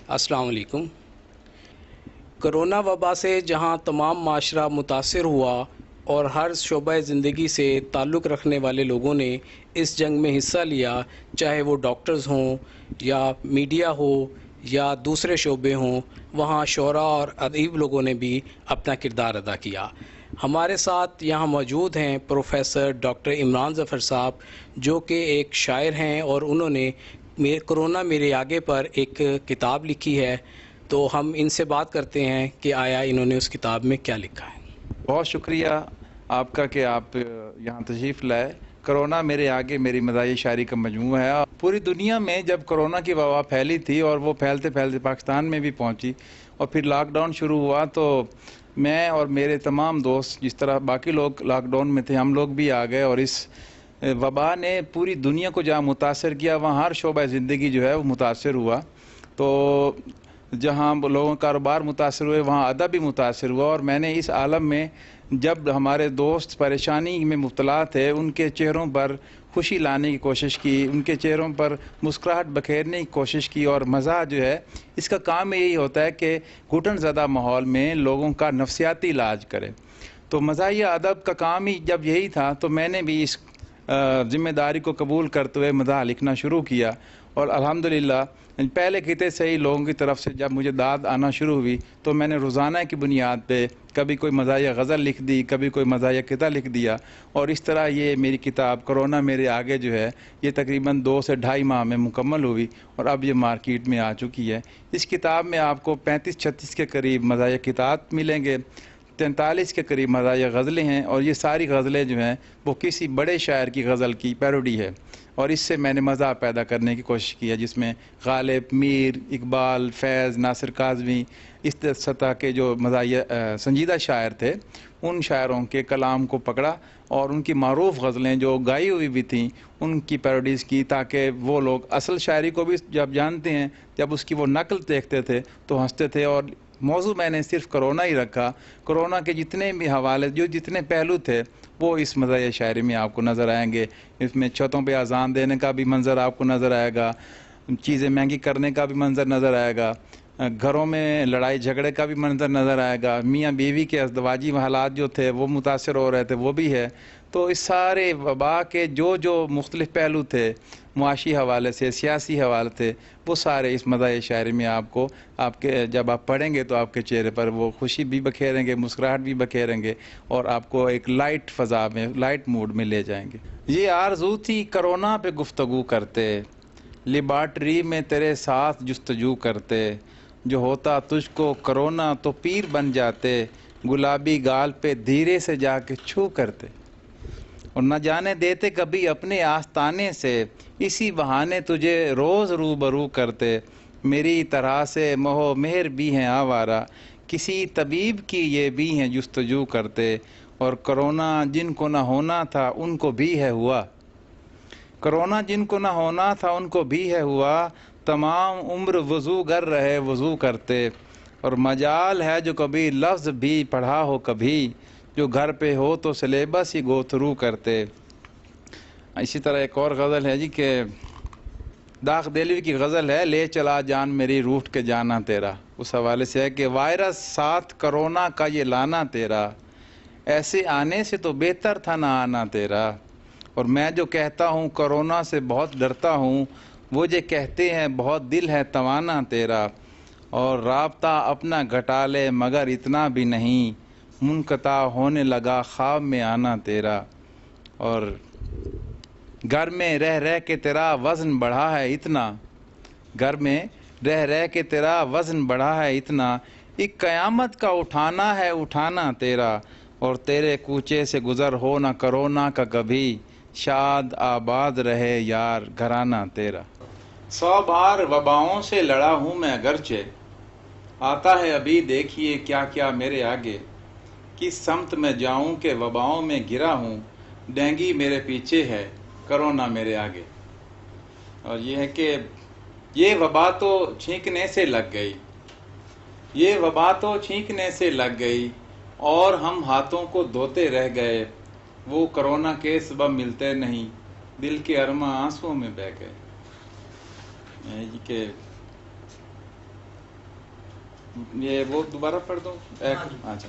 السلام علیکم۔ کرونا وبا سے جہاں تمام معاشرہ متاثر ہوا اور ہر شعبہ زندگی سے تعلق رکھنے والے لوگوں نے اس جنگ میں حصہ لیا، چاہے وہ ڈاکٹرز ہوں یا میڈیا ہو یا دوسرے شعبے ہوں، وہاں شعراء اور ادیب لوگوں نے بھی اپنا کردار ادا کیا۔ ہمارے ساتھ یہاں موجود ہیں پروفیسر ڈاکٹر عمران ظفر صاحب، جو کہ ایک شاعر ہیں اور انہوں نے کرونا میرے آگے پر ایک کتاب لکھی ہے، تو ہم ان سے بات کرتے ہیں کہ آیا انہوں نے اس کتاب میں کیا لکھا ہے۔ بہت شکریہ آپ کا کہ آپ یہاں تشریف لائے۔ کرونا میرے آگے میری مزاحیہ شاعری کا مجموعہ ہے۔ پوری دنیا میں جب کرونا کی وبا پھیلی تھی اور وہ پھیلتے پھیلتے پاکستان میں بھی پہنچی اور پھر لاک ڈاؤن شروع ہوا، تو میں اور میرے تمام دوست، جس طرح باقی لوگ لاک ڈاؤن میں تھے، ہم لوگ بھی آ گئے، اور اس وبا نے پوری دنیا کو جہاں متاثر کیا، وہاں ہر شعبہ زندگی جو ہے وہ متاثر ہوا۔ تو جہاں لوگوں کا کاروبار متاثر ہوئے، وہاں ادب بھی متاثر ہوا، اور میں نے اس عالم میں جب ہمارے دوست پریشانی میں مبتلا تھے، ان کے چہروں پر خوشی لانے کی کوشش کی، ان کے چہروں پر مسکراہٹ بکھیرنے کی کوشش کی، اور مزاح جو ہے اس کا کام یہی ہوتا ہے کہ گھٹن زدہ ماحول میں لوگوں کا نفسیاتی علاج کرے۔ تو مزاحیہ ادب کا کام ہی جب یہی تھا، تو میں نے بھی اس ذمہ داری کو قبول کرتے ہوئے مزاح لکھنا شروع کیا، اور الحمدللہ پہلے خطے سے ہی لوگوں کی طرف سے جب مجھے داد آنا شروع ہوئی، تو میں نے روزانہ کی بنیاد پہ کبھی کوئی مزاحیہ غزل لکھ دی، کبھی کوئی مزاحیہ قطعہ لکھ دیا، اور اس طرح یہ میری کتاب کرونا میرے آگے جو ہے یہ تقریباً 2 سے 2.5 ماہ میں مکمل ہوئی، اور اب یہ مارکیٹ میں آ چکی ہے۔ اس کتاب میں آپ کو 35-36 کے قریب مزاحیہ قطعات ملیں گے، 43 کے قریب مزاحیہ غزلیں ہیں، اور یہ ساری غزلیں جو ہیں وہ کسی بڑے شاعر کی غزل کی پیروڈی ہے، اور اس سے میں نے مزاح پیدا کرنے کی کوشش کی ہے، جس میں غالب، میر، اقبال، فیض، ناصر کاظمی، اس سطح کے جو مزاحیہ سنجیدہ شاعر تھے، ان شاعروں کے کلام کو پکڑا اور ان کی معروف غزلیں جو گائی ہوئی بھی تھیں ان کی پیروڈیز کی، تاکہ وہ لوگ اصل شاعری کو بھی جب جانتے ہیں، جب اس کی وہ نقل دیکھتے تھے تو ہنستے تھے۔ اور موضوع میں نے صرف کرونا ہی رکھا، کرونا کے جتنے بھی حوالے، جتنے پہلو تھے، وہ اس مزاحیہ شاعری میں آپ کو نظر آئیں گے۔ اس میں چھتوں پہ اذان دینے کا بھی منظر آپ کو نظر آئے گا، چیزیں مہنگی کرنے کا بھی منظر نظر آئے گا، گھروں میں لڑائی جھگڑے کا بھی منظر نظر آئے گا، میاں بیوی کے ازدواجی حالات جو تھے وہ متاثر ہو رہے تھے، وہ بھی ہے۔ تو اس سارے وبا کے جو مختلف پہلو تھے، معاشی حوالے سے، سیاسی حوالے تھے، وہ سارے اس مزاحیہ شاعری میں آپ کے جب آپ پڑھیں گے تو آپ کے چہرے پر وہ خوشی بھی بکھیریں گے، مسکراہٹ بھی بکھیریں گے، اور آپ کو ایک لائٹ فضا میں، لائٹ موڈ میں لے جائیں گے۔ یہ آرزو تھی کرونا پہ گفتگو کرتے، لیبارٹری میں تیرے ساتھ جستجو کرتے، جو ہوتا تجھ کو کرونا تو پیر بن جاتے، گلابی گال پہ دھیرے سے جا کے چھو کرتے، اور نہ جانے دیتے کبھی اپنے آستانے سے، اسی بہانے تجھے روز روبرو کرتے، میری طرح سے مہو مہر بھی ہیں آوارہ، کسی طبیب کی یہ بھی ہیں جستجو کرتے، اور کرونا جن کو نہ ہونا تھا ان کو بھی ہے ہوا، کرونا جن کو نہ ہونا تھا ان کو بھی ہے ہوا، تمام عمر وضو گر رہے وضو کرتے، اور مجال ہے جو کبھی لفظ بھی پڑھا ہو کبھی، جو گھر پہ ہو تو سلیبس ہی گو تھرو کرتے۔ اسی طرح ایک اور غزل ہے جی کہ داغ دلوی کی غزل ہے، لے چلا جان میری روٹھ کے جانا تیرا، اس حوالے سے ہے کہ وائرس ساتھ کرونا کا یہ لانا تیرا، ایسے آنے سے تو بہتر تھا نہ آنا تیرا، اور میں جو کہتا ہوں کرونا سے بہت ڈرتا ہوں، وہ جو کہتے ہیں بہت دل ہے توانا تیرا، اور رابطہ اپنا گھٹا لے مگر اتنا بھی نہیں، منقطع ہونے لگا خواب میں آنا تیرا، اور گھر میں رہ رہ کے تیرا وزن بڑھا ہے اتنا، گھر میں رہ رہ کے تیرا وزن بڑھا ہے اتنا، ایک قیامت کا اٹھانا ہے اٹھانا تیرا، اور تیرے کوچے سے گزر ہو نہ کرونا کا کبھی، شاد آباد رہے یار گھرانہ تیرا۔ 100 بار وباؤں سے لڑا ہوں میں اگرچہ، آتا ہے ابھی دیکھیے کیا کیا میرے آگے، کس سمت میں جاؤں کہ وباؤں میں گرا ہوں، ڈینگی میرے پیچھے ہے کرونا میرے آگے۔ اور یہ ہے کہ یہ وبا تو چھینکنے سے لگ گئی، یہ وبا تو چھینکنے سے لگ گئی، اور ہم ہاتھوں کو دھوتے رہ گئے، وہ کرونا کے سبب ملتے نہیں، دل کے ارماں آنسوؤں میں بہہ گئے۔ کہ یہ وہ دوبارہ پڑھ دو اچھا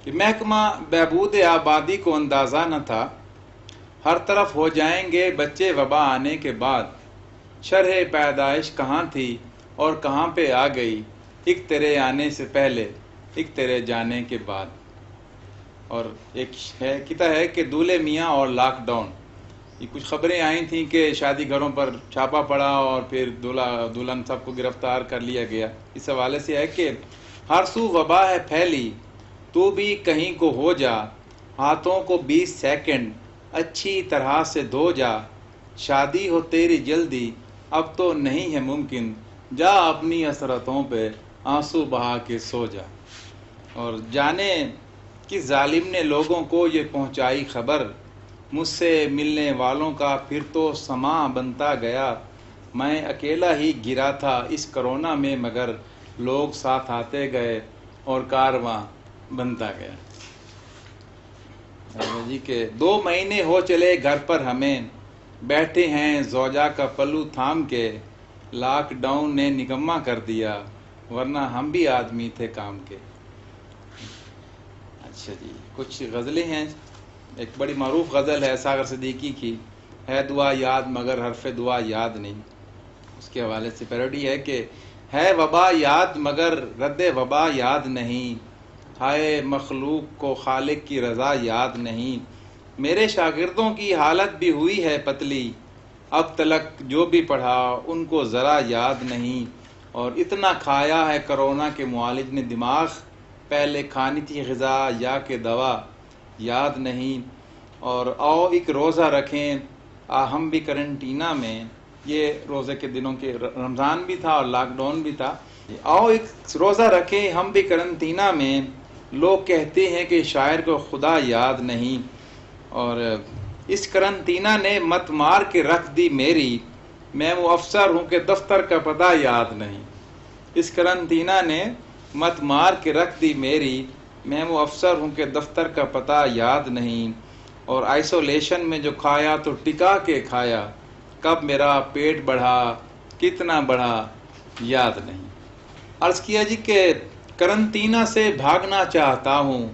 کہ محکمہ بہبود آبادی کو اندازہ نہ تھا ہر طرف ہو جائیں گے بچے وبا آنے کے بعد، شرح پیدائش کہاں تھی اور کہاں پہ آ گئی، ایک تیرے آنے سے پہلے ایک تیرے جانے کے بعد۔ اور ایک کہتا ہے کہ دولہے میاں اور لاک ڈاؤن، یہ کچھ خبریں آئی تھیں کہ شادی گھروں پر چھاپا پڑا اور پھر دولہا دلہن سب کو گرفتار کر لیا گیا۔ اس حوالے سے ہے کہ ہر سو وبا ہے پھیلی، تو بھی کہیں کو ہو جا، ہاتھوں کو 20 سیکنڈ اچھی طرح سے دھو جا، شادی ہو تیری جلدی اب تو نہیں ہے ممکن، جا اپنی حسرتوں پہ آنسو بہا کے سو جا۔ اور جانے کس ظالم نے لوگوں کو یہ پہنچائی خبر، مجھ سے ملنے والوں کا پھر تو سماں بنتا گیا، میں اکیلا ہی گرا تھا اس کرونا میں مگر لوگ ساتھ آتے گئے اور کارواں بنتا گیا۔ جی کہ 2 مہینے ہو چلے گھر پر ہمیں، بیٹھے ہیں زوجہ کا پلو تھام کے، لاک ڈاؤن نے نکما کر دیا ورنہ ہم بھی آدمی تھے کام کے۔ اچھا جی، کچھ غزلیں ہیں۔ ایک بڑی معروف غزل ہے ساغر صدیقی کی، ہے دعا یاد مگر حرف دعا یاد نہیں، اس کے حوالے سے پیروڈی ہے کہ ہے وبا یاد مگر رد وبا یاد نہیں، ہائے مخلوق کو خالق کی رضا یاد نہیں، میرے شاگردوں کی حالت بھی ہوئی ہے پتلی، اب تلک جو بھی پڑھا ان کو ذرا یاد نہیں، اور اتنا کھایا ہے کرونا کے معالج نے دماغ، پہلے کھانی تھی غذا یا کہ دوا یاد نہیں، اور آؤ ایک روزہ رکھیں ہم بھی کرنٹینا میں، یہ روزے کے دنوں کے رمضان بھی تھا اور لاک ڈاؤن بھی تھا، آؤ ایک روزہ رکھیں ہم بھی کرنٹینا میں، لوگ کہتے ہیں کہ شاعر کو خدا یاد نہیں، اور اس کرنٹینا نے مت مار کے رکھ دی میری، میں وہ افسر ہوں کہ دفتر کا پتہ یاد نہیں، اس کرنٹینا نے مت مار کے رکھ دی میری، میں وہ افسر ہوں کہ دفتر کا پتہ یاد نہیں، اور آئسولیشن میں جو کھایا تو ٹکا کے کھایا، کب میرا پیٹ بڑھا کتنا بڑھا یاد نہیں۔ عرض کیا جی کہ کرنٹینا سے بھاگنا چاہتا ہوں،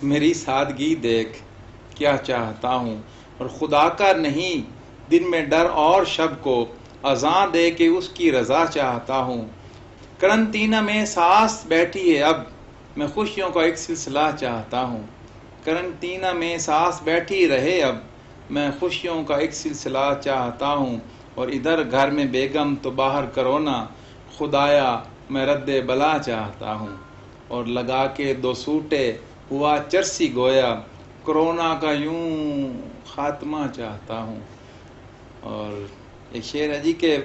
میری سادگی دیکھ کیا چاہتا ہوں، اور خدا کا نہیں دن میں ڈر اور شب کو اذان دے کے اس کی رضا چاہتا ہوں، کرنٹینا میں سانس بیٹھی ہے اب میں خوشیوں کا ایک سلسلہ چاہتا ہوں، کرنٹینا میں سانس بیٹھی رہے اب میں خوشیوں کا ایک سلسلہ چاہتا ہوں، اور ادھر گھر میں بیگم تو باہر کرونا، خدایا میں رد بلا چاہتا ہوں، اور لگا کے 2 سوٹے ہوا چرسی گویا، کرونا کا یوں خاتمہ چاہتا ہوں۔ اور ایک شعر ہے جی کہ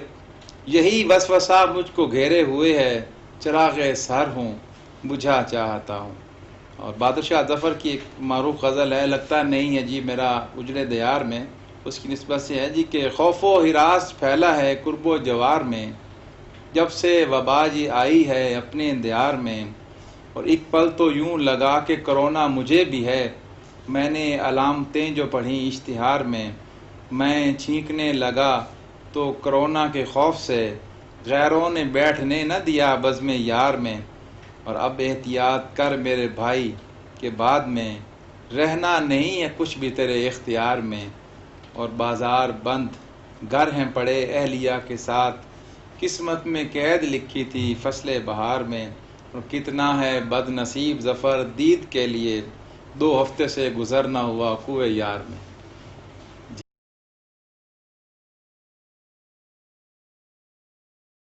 یہی وسوسہ مجھ کو گھیرے ہوئے ہے، چراغ سحر ہوں بجھا چاہتا ہوں۔ اور بہادر شاہ ظفر کی ایک معروف غزل ہے، لگتا نہیں ہے جی میرا اجڑے دیار میں، اس کی نسبت سے ہے جی کہ خوف و ہراس پھیلا ہے قرب و جوار میں، جب سے وبا جی آئی ہے اپنے دیار میں، اور ایک پل تو یوں لگا کہ کرونا مجھے بھی ہے، میں نے علامتیں جو پڑھیں اشتہار میں، میں چھینکنے لگا تو کرونا کے خوف سے غیروں نے بیٹھنے نہ دیا بزم یار میں، اور اب احتیاط کر میرے بھائی کہ بعد میں رہنا نہیں ہے کچھ بھی تیرے اختیار میں، اور بازار بند گھر ہیں پڑے اہلیہ کے ساتھ، قسمت میں قید لکھی تھی فصل بہار میں، اور کتنا ہے بد نصیب ظفر دید کے لیے، 2 ہفتے سے گزرنا ہوا کوئے یار میں۔